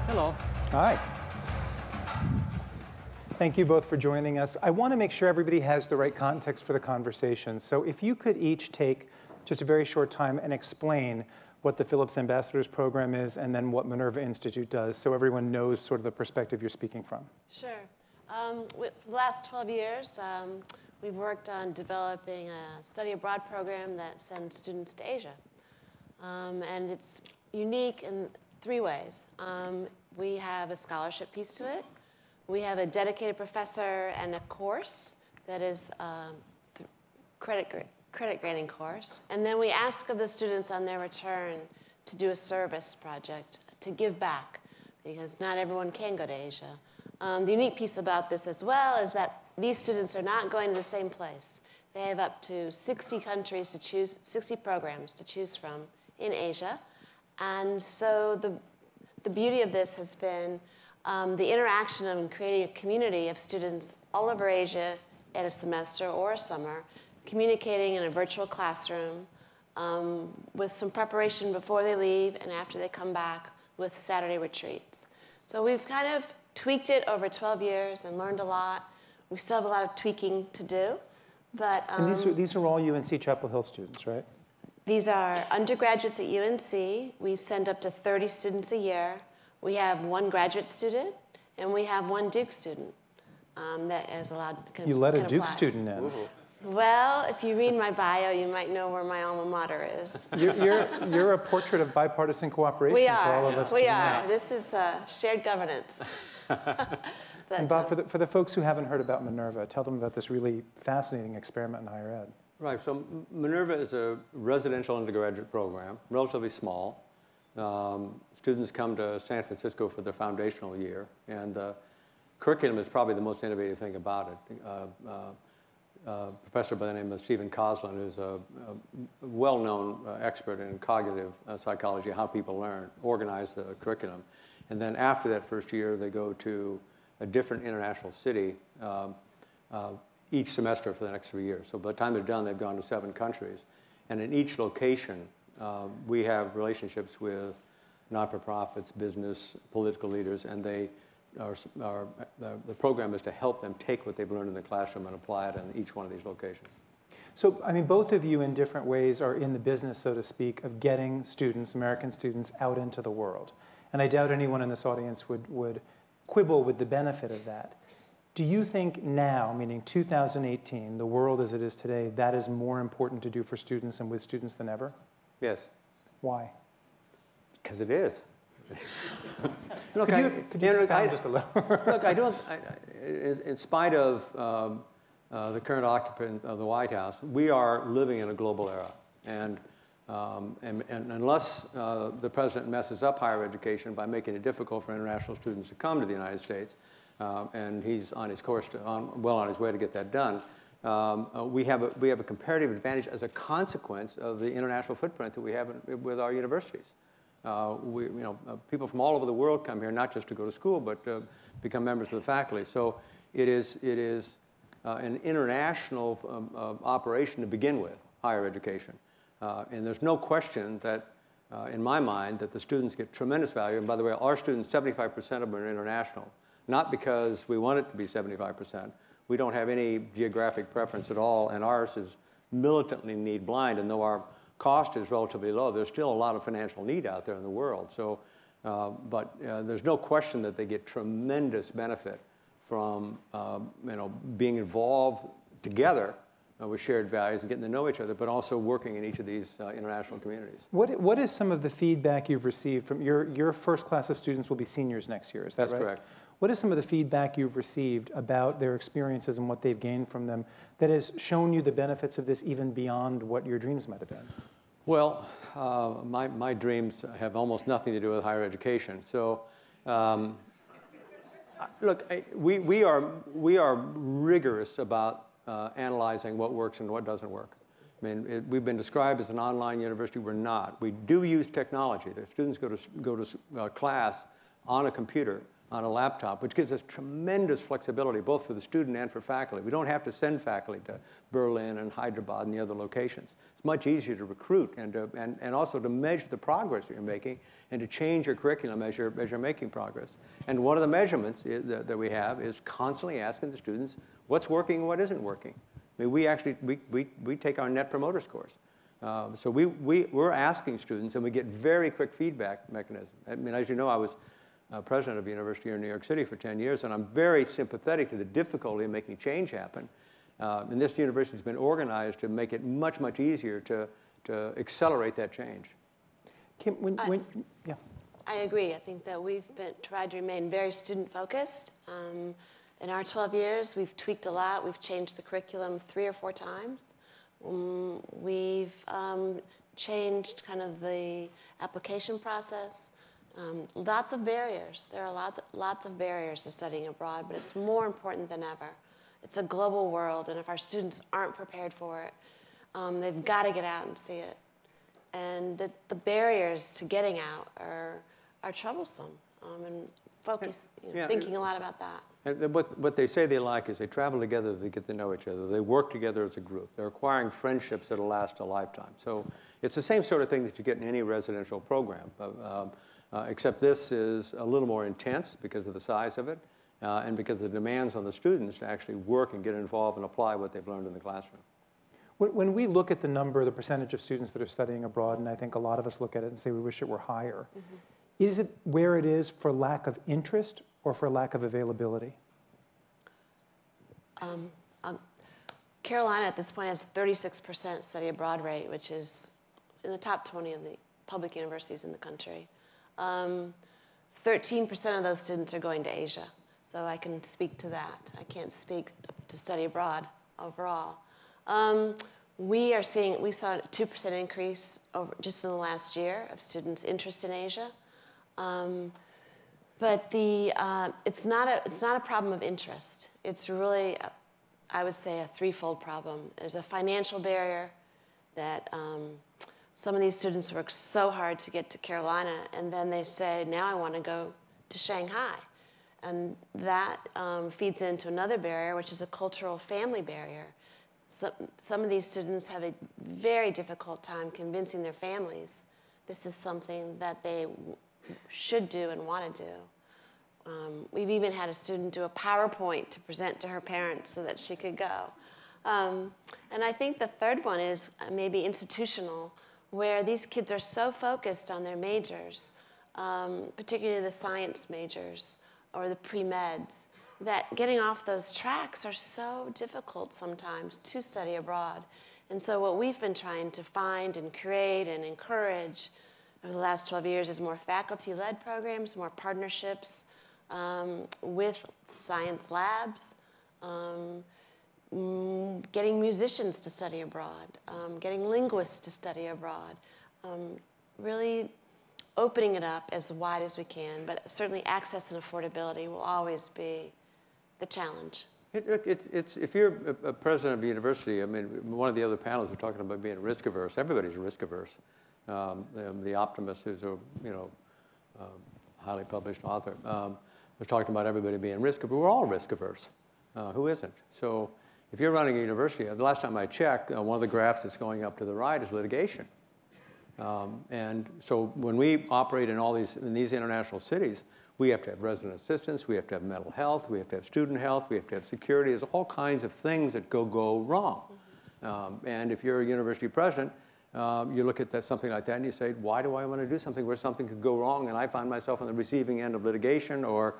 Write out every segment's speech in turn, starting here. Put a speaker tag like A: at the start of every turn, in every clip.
A: Hello.
B: Hi. Thank you both for joining us. I want to make sure everybody has the right context for the conversation. So if you could each take just a very short time and explain what the Phillips Ambassadors Program is and then what Minerva Institute does, so everyone knows sort of the perspective you're speaking from.
C: Sure. For the last 12 years, we've worked on developing a study abroad program that sends students to Asia. And it's unique in three ways. We have a scholarship piece to it. We have a dedicated professor and a course that is a credit grading course. And then we ask of the students on their return to do a service project, to give back, because not everyone can go to Asia. The unique piece about this as well is that these students are not going to the same place. They have up to 60 countries to choose, 60 programs to choose from in Asia. And so the beauty of this has been the interaction of creating a community of students all over Asia at a semester or a summer, communicating in a virtual classroom with some preparation before they leave and after they come back with Saturday retreats. So we've kind of tweaked it over 12 years and learned a lot. We still have a lot of tweaking to do. But,
B: and these are all UNC Chapel Hill students, right?
C: These are undergraduates at UNC. We send up to 30 students a year. We have one graduate student, and we have one Duke student that is allowed to
B: You let a Duke
C: apply.
B: student in.
C: Well, if you read my bio, you might know where my alma mater is.
B: You're a portrait of bipartisan cooperation for all of us.
C: We are. This is shared governance. But,
B: and Bob, for the folks who haven't heard about Minerva, tell them about this really fascinating experiment in higher ed.
A: Right, so Minerva is a residential undergraduate program, relatively small. Students come to San Francisco for their foundational year, and the curriculum is probably the most innovative thing about it. A professor by the name of Stephen Coslin, who's a well-known expert in cognitive psychology, how people learn, organized the curriculum. And then after that first year, they go to a different international city each semester for the next 3 years. So by the time they're done, they've gone to 7 countries. And in each location, we have relationships with not-for-profits, business, political leaders, and the program is to help them take what they've learned in the classroom and apply it in each one of these locations.
B: So, I mean, both of you in different ways are in the business, so to speak, of getting students, American students, out into the world. And I doubt anyone in this audience would quibble with the benefit of that. Do you think now, meaning 2018, the world as it is today, that is more important to do for students and with students than ever?
A: Yes.
B: Why?
A: Because it is. Look,
B: could you expound just a little?
A: Look, in spite of the current occupant of the White House, we are living in a global era. And unless the president messes up higher education by making it difficult for international students to come to the United States, and he's on his course, well on his way to get that done, we have a comparative advantage as a consequence of the international footprint that we have with our universities. People from all over the world come here not just to go to school, but to become members of the faculty. So it is an international operation to begin with, higher education. And there's no question that, in my mind, that the students get tremendous value. And by the way, our students, 75% of them are international. Not because we want it to be 75%. We don't have any geographic preference at all, and ours is militantly need blind. And though our cost is relatively low, there's still a lot of financial need out there in the world. So, there's no question that they get tremendous benefit from being involved together with shared values and getting to know each other, but also working in each of these international communities.
B: What is some of the feedback you've received from your first class of students will be seniors next year, is that right?
A: That's correct.
B: What is some of the feedback you've received about their experiences and what they've gained from them that has shown you the benefits of this even beyond what your dreams might have been?
A: Well, my dreams have almost nothing to do with higher education. So, look, we are rigorous about analyzing what works and what doesn't work. I mean, we've been described as an online university. We're not. We do use technology. The students go to class on a computer, on a laptop, which gives us tremendous flexibility, both for the student and for faculty. We don't have to send faculty to Berlin and Hyderabad and the other locations. It's much easier to recruit and also to measure the progress that you're making and to change your curriculum as you're making progress. And one of the measurements that we have is constantly asking the students what's working and what isn't working. I mean, we take our Net Promoter Scores. So we're asking students, and we get very quick feedback mechanism. I mean, as you know, I was president of a university here in New York City for 10 years, and I'm very sympathetic to the difficulty of making change happen. And this university has been organized to make it much, much easier to accelerate that change.
B: Kim, yeah.
C: I agree. I think that we've tried to remain very student-focused. In our 12 years, we've tweaked a lot. We've changed the curriculum 3 or 4 times. We've changed kind of the application process. Lots of barriers. There are lots of barriers to studying abroad, but it's more important than ever. It's a global world, and if our students aren't prepared for it, they've got to get out and see it. And the barriers to getting out are troublesome, and thinking a lot about that.
A: And what they say they like is they travel together, they get to know each other, they work together as a group. They're acquiring friendships that'll last a lifetime. So it's the same sort of thing that you get in any residential program, except this is a little more intense because of the size of it and because of the demands on the students to actually work and get involved and apply what they've learned in the classroom.
B: When we look at the percentage of students that are studying abroad, and I think a lot of us look at it and say we wish it were higher, is it where it is for lack of interest or for lack of availability?
C: Carolina at this point has 36% study abroad rate, which is in the top 20 of the public universities in the country. 13% of those students are going to Asia, so I can speak to that. I can't speak to study abroad overall. We saw a 2% increase just in the last year of students' interest in Asia. But it's not a problem of interest. It's really, I would say, a threefold problem. There's a financial barrier that some of these students work so hard to get to Carolina, and then they say, now I want to go to Shanghai. And that feeds into another barrier, which is a cultural family barrier. Some of these students have a very difficult time convincing their families this is something that they should do and want to do. We've even had a student do a PowerPoint to present to her parents so that she could go. And I think the third one is maybe institutional, where these kids are so focused on their majors, particularly the science majors or the pre-meds, that getting off those tracks are so difficult sometimes to study abroad. And so what we've been trying to find and create and encourage over the last 12 years is more faculty-led programs, more partnerships with science labs, getting musicians to study abroad, getting linguists to study abroad, really opening it up as wide as we can, but certainly access and affordability will always be the challenge.
A: If you're a president of a university, I mean, one of the other panels were talking about being risk averse. Everybody's risk averse. The optimist, who's a highly published author, was talking about everybody being risk averse. We're all risk averse. Who isn't? So if you're running a university, the last time I checked, one of the graphs that's going up to the right is litigation. And so when we operate in these international cities, we have to have resident assistants, we have to have mental health, we have to have student health, we have to have security. There's all kinds of things that go wrong. And if you're a university president, you look at something like that and you say, why do I want to do something where something could go wrong and I find myself on the receiving end of litigation, or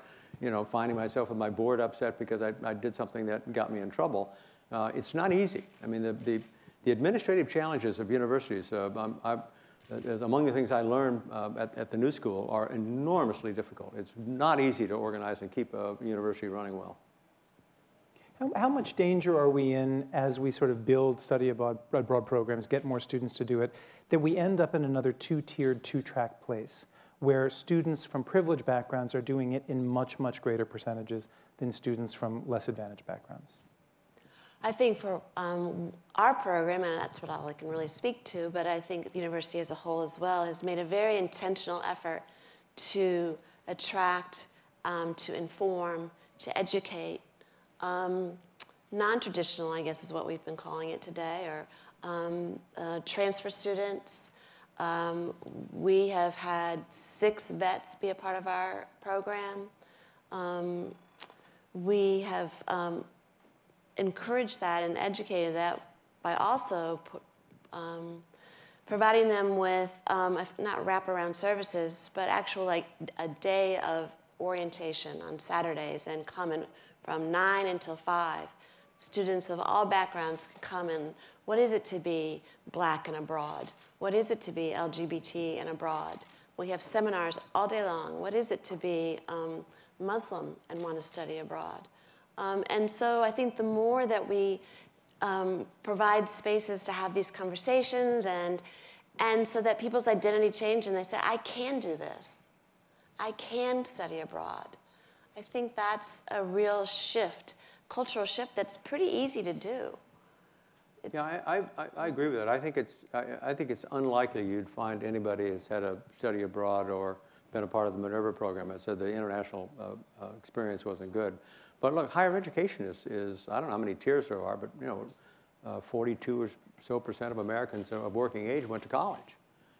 A: finding myself with my board upset because I did something that got me in trouble. It's not easy. I mean, the administrative challenges of universities, among the things I learned at the New School, are enormously difficult. It's not easy to organize and keep a university running well.
B: How much danger are we in as we sort of build study abroad programs, get more students to do it, that we end up in another two-tiered, two-track place where students from privileged backgrounds are doing it in much, much greater percentages than students from less advantaged backgrounds?
C: I think for our program, and that's what I can really speak to, but I think the university as a whole as well has made a very intentional effort to attract to inform, to educate. Non-traditional, I guess, is what we've been calling it today, or transfer students. We have had 6 vets be a part of our program. We have encouraged that and educated that by also providing them with, not wraparound services, but actual like a day of orientation on Saturdays and coming from 9 until 5. Students of all backgrounds can come and what is it to be Black and abroad? What is it to be LGBT and abroad? We have seminars all day long. What is it to be Muslim and want to study abroad? And so I think the more that we provide spaces to have these conversations and so that people's identity change and they say, I can do this. I can study abroad. I think that's a real shift, cultural shift that's pretty easy to do.
A: Yeah, I agree with that. I think it's unlikely you'd find anybody who's had a study abroad or been a part of the Minerva program that said the international experience wasn't good. But look, higher education is I don't know how many tiers there are, but 42 or so % of Americans of working age went to college.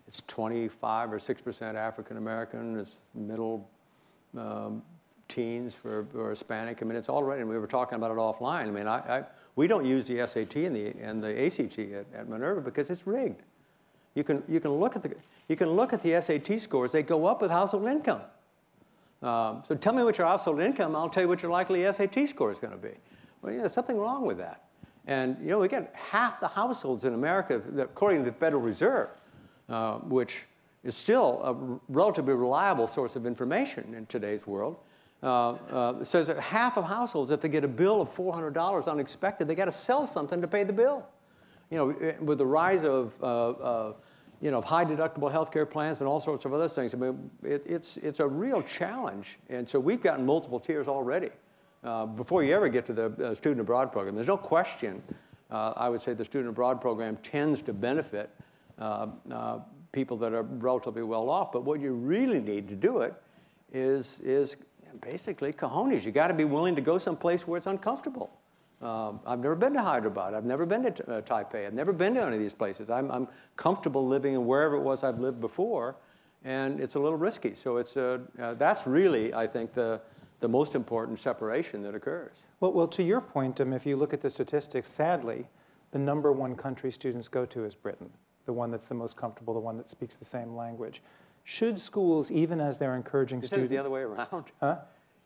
A: It's 25 or 6% African American. It's middle teens for Hispanic. I mean, it's all right, and we were talking about it offline. I mean, we don't use the SAT and the ACT at Minerva because it's rigged. You can look at the SAT scores. They go up with household income. So tell me what your household income, I'll tell you what your likely SAT score is going to be. Well, there's something wrong with that. And we get half the households in America, according to the Federal Reserve, which is still a relatively reliable source of information in today's world, says that half of households, if they get a bill of $400 unexpected, they got to sell something to pay the bill. With the rise of high deductible health care plans and all sorts of other things, I mean, it's a real challenge. And so we've gotten multiple tiers already. Before you ever get to the student abroad program, there's no question, I would say the student abroad program tends to benefit people that are relatively well off. But what you really need to do it is basically cojones. You got to be willing to go someplace where it's uncomfortable. I've never been to Hyderabad. I've never been to Taipei. I've never been to any of these places. I'm comfortable living in wherever it was I've lived before, and it's a little risky. So that's really, I think, the most important separation that occurs.
B: Well, to your point, if you look at the statistics, sadly, the #1 country students go to is Britain, the one that's the most comfortable, the one that speaks the same language. Should schools, even as they're encouraging students...
A: Isn't it the other way around?
B: Huh?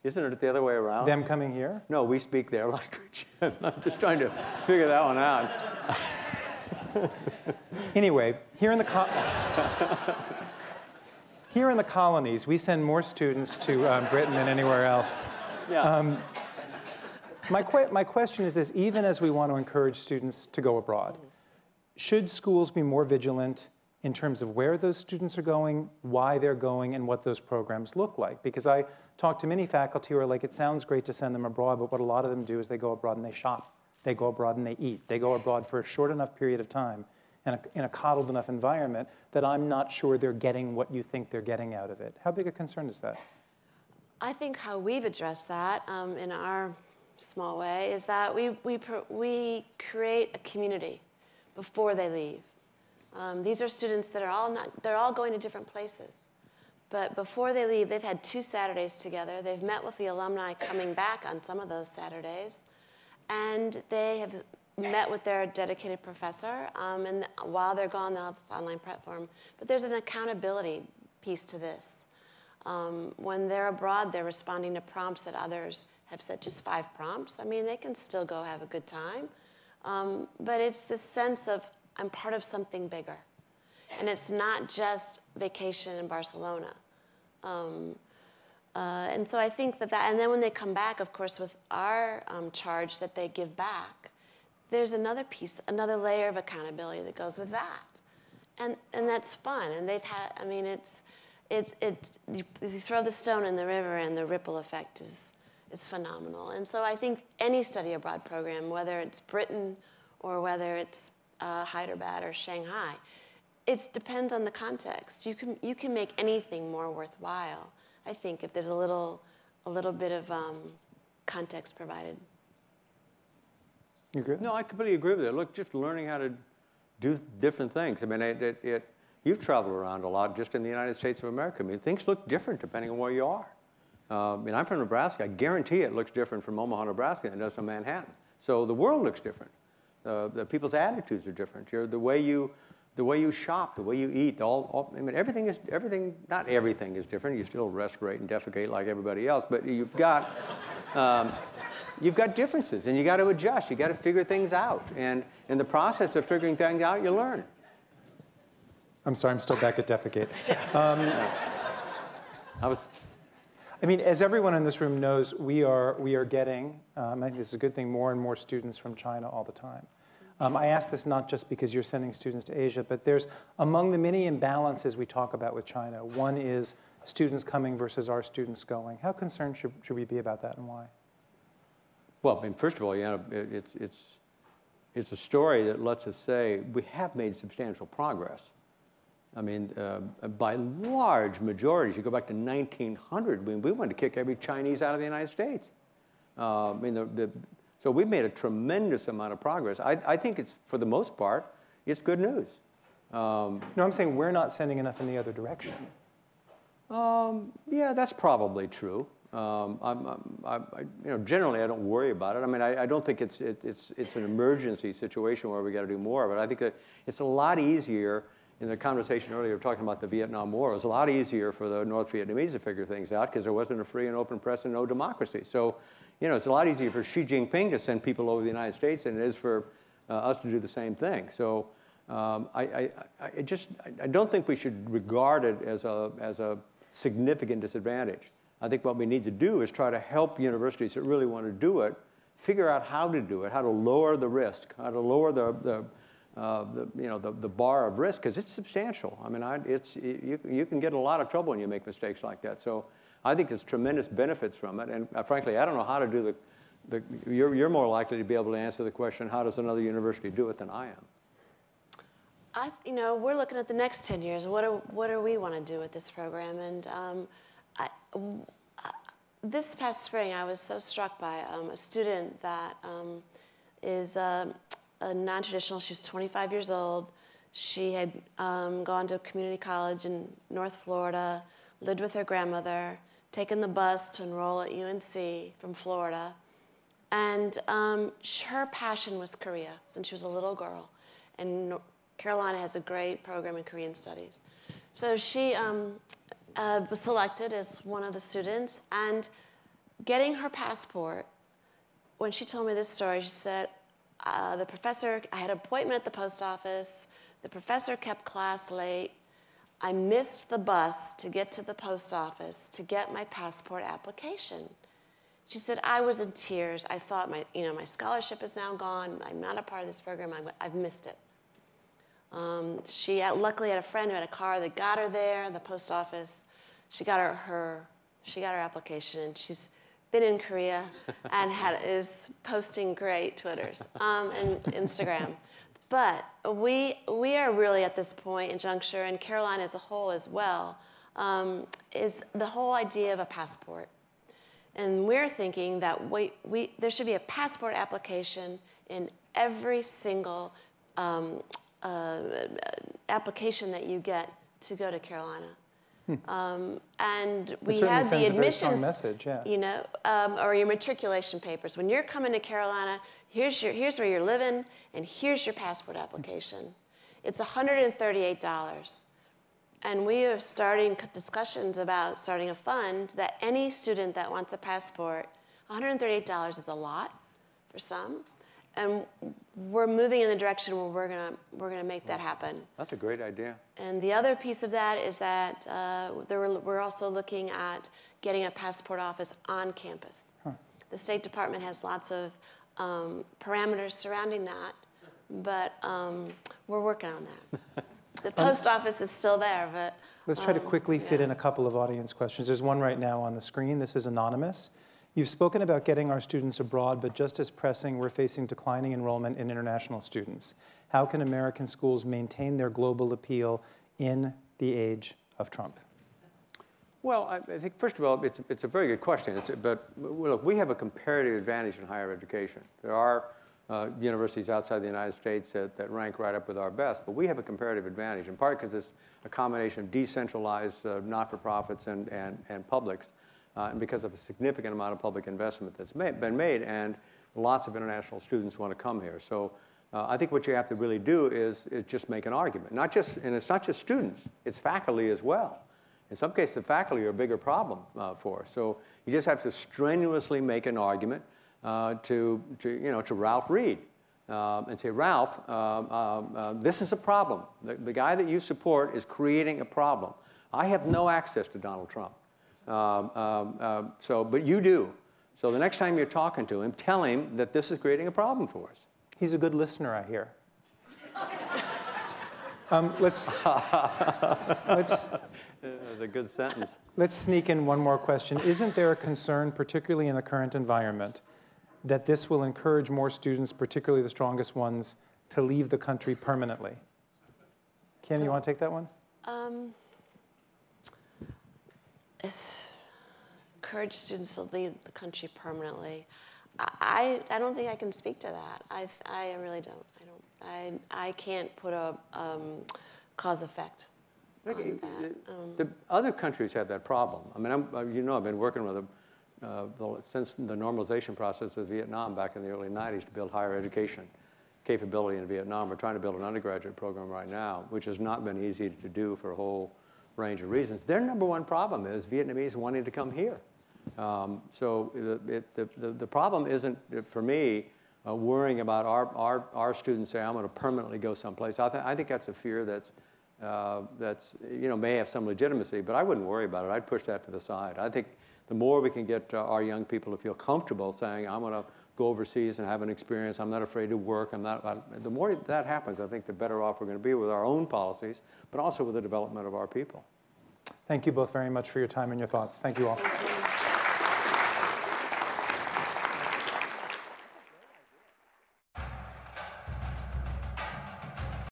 A: Isn't it the other way around?
B: Them coming here?
A: No, we speak their language. I'm just trying to figure that one out.
B: Anyway, here in the colonies, we send more students to Britain than anywhere else.
A: Yeah.
B: My question is this: even as we want to encourage students to go abroad, should schools be more vigilant in terms of where those students are going, why they're going, and what those programs look like? Because I talk to many faculty who are like, it sounds great to send them abroad, but what a lot of them do is they go abroad and they shop. They go abroad and they eat. They go abroad for a short enough period of time and in a coddled enough environment that I'm not sure they're getting what you think they're getting out of it. How big a concern is that?
C: I think how we've addressed that in our small way is that we create a community before they leave. These are students that they're all going to different places. But before they leave, they've had 2 Saturdays together. They've met with the alumni coming back on some of those Saturdays. And they have met with their dedicated professor. And while they're gone, they'll have this online platform. But there's an accountability piece to this. When they're abroad, they're responding to prompts that others have said, just 5 prompts. I mean, they can still go have a good time. But it's this sense of, I'm part of something bigger. And it's not just vacation in Barcelona. And so I think that, and then when they come back, of course, with our charge that they give back, there's another piece, another layer of accountability that goes with that. And that's fun. And they've had, I mean, you throw the stone in the river and the ripple effect is phenomenal. And so I think any study abroad program, whether it's Britain or whether it's Hyderabad or Shanghai, it depends on the context. You can make anything more worthwhile, I think, if there's a little a little bit of context provided.
B: You agree?
A: No, I completely agree with it. Look, just learning how to do different things. I mean, you've traveled around a lot just in the United States of America. I mean, things look different depending on where you are. I mean, I'm from Nebraska. I guarantee it looks different from Omaha, Nebraska than it does from Manhattan. So the world looks different. The people's attitudes are different. The way you shop, the way you eat, I mean, not everything is different. You still respirate and defecate like everybody else, but you've got differences, and you got to adjust. You got to figure things out, and in the process of figuring things out, you learn.
B: I'm sorry, I'm still back at defecate. I mean, as everyone in this room knows, we are getting, I think this is a good thing, more and more students from China all the time. I ask this not just because you're sending students to Asia, but there's, among the many imbalances we talk about with China, one is students coming versus our students going. How concerned should we be about that, and why? Well, I mean, first of all, you know, it's a story that lets us say we have made substantial progress. I mean, by large majorities, you go back to 1900, we wanted to kick every Chinese out of the United States. I mean, so we've made a tremendous amount of progress. I think it's, for the most part, it's good news. No, I'm saying we're not sending enough in the other direction. Yeah, that's probably true. You know, generally, I don't worry about it. I mean, I don't think it's an emergency situation where we got to do more. But I think that it's a lot easier. In the conversation earlier, we were talking about the Vietnam War. It was a lot easier for the North Vietnamese to figure things out because there wasn't a free and open press and no democracy. So, you know, it's a lot easier for Xi Jinping to send people over the United States than it is for us to do the same thing. So, I don't think we should regard it as a significant disadvantage. I think what we need to do is try to help universities that really want to do it figure out how to do it, how to lower the risk, how to lower the bar of risk, because it's substantial. I mean, you can get in a lot of trouble when you make mistakes like that. So I think there's tremendous benefits from it. And frankly, I don't know how to do you're more likely to be able to answer the question, how does another university do it, than I am.
C: You know, we're looking at the next 10 years. What do we want to do with this program? And this past spring, I was so struck by a student that is a non-traditional. She was 25 years old. She had gone to community college in North Florida, lived with her grandmother, taken the bus to enroll at UNC from Florida. And her passion was Korea since she was a little girl. And Carolina has a great program in Korean studies. So she was selected as one of the students. And getting her passport, when she told me this story, she said, the professor, I had an appointment at the post office. The professor kept class late. I missed the bus to get to the post office to get my passport application. She said, I was in tears. I thought my scholarship is now gone. I'm not a part of this program. I've missed it. She luckily had a friend who had a car that got her there, the post office. She got her application. She's been in Korea and is posting great Twitters and Instagram. But we are really at this point in juncture, and Carolina as a whole as well, is the whole idea of a passport. And we're thinking that there should be a passport application in every single application that you get to go to Carolina. And we have the admissions, message, yeah. You know, or your matriculation papers. When you're coming to Carolina, here's where you're living, and here's your passport application. It's $138. And we are starting discussions about starting a fund that any student that wants a passport, $138 is a lot for some. And we're moving in the direction where we're gonna make that happen.
A: That's a great idea.
C: And the other piece of that is that we're also looking at getting a passport office on campus. Huh. The State Department has lots of parameters surrounding that, but we're working on that. The post office is still there, but
B: let's try to quickly fit in a couple of audience questions. There's one right now on the screen. This is anonymous. You've spoken about getting our students abroad, but just as pressing, we're facing declining enrollment in international students. How can American schools maintain their global appeal in the age of Trump?
A: Well, I think, first of all, it's a very good question. But look, we have a comparative advantage in higher education. There are universities outside the United States that rank right up with our best, but we have a comparative advantage, in part because it's a combination of decentralized not-for-profits and publics, and because of a significant amount of public investment that's been made, and lots of international students want to come here. So I think what you have to really do is just make an argument. And it's not just students, it's faculty as well. In some cases, the faculty are a bigger problem for us. So you just have to strenuously make an argument to Ralph Reed and say, Ralph, this is a problem. The guy that you support is creating a problem. I have no access to Donald Trump, but you do. So the next time you're talking to him, tell him that this is creating a problem for us.
B: He's a good listener, I hear.
A: That's a good sentence.
B: Let's sneak in one more question. Isn't there a concern, particularly in the current environment, that this will encourage more students, particularly the strongest ones, to leave the country permanently? Kim, you want to take that one?
C: Encourage students to leave the country permanently. I don't think I can speak to that. I really don't. I can't put a cause-effect on that.
A: The other countries have that problem. I mean, I've been working with them since the normalization process of Vietnam back in the early 90s to build higher education capability in Vietnam. We're trying to build an undergraduate program right now, which has not been easy to do for a whole range of reasons. Their number one problem is Vietnamese wanting to come here. So the problem isn't, for me, worrying about our students saying, I'm going to permanently go someplace. I think that's a fear that's may have some legitimacy, but I wouldn't worry about it. I'd push that to the side. I think the more we can get our young people to feel comfortable saying, I'm going to go overseas and have an experience, I'm not afraid to work, the more that happens, I think the better off we're going to be with our own policies, but also with the development of our people.
B: Thank you both very much for your time and your thoughts. Thank you all.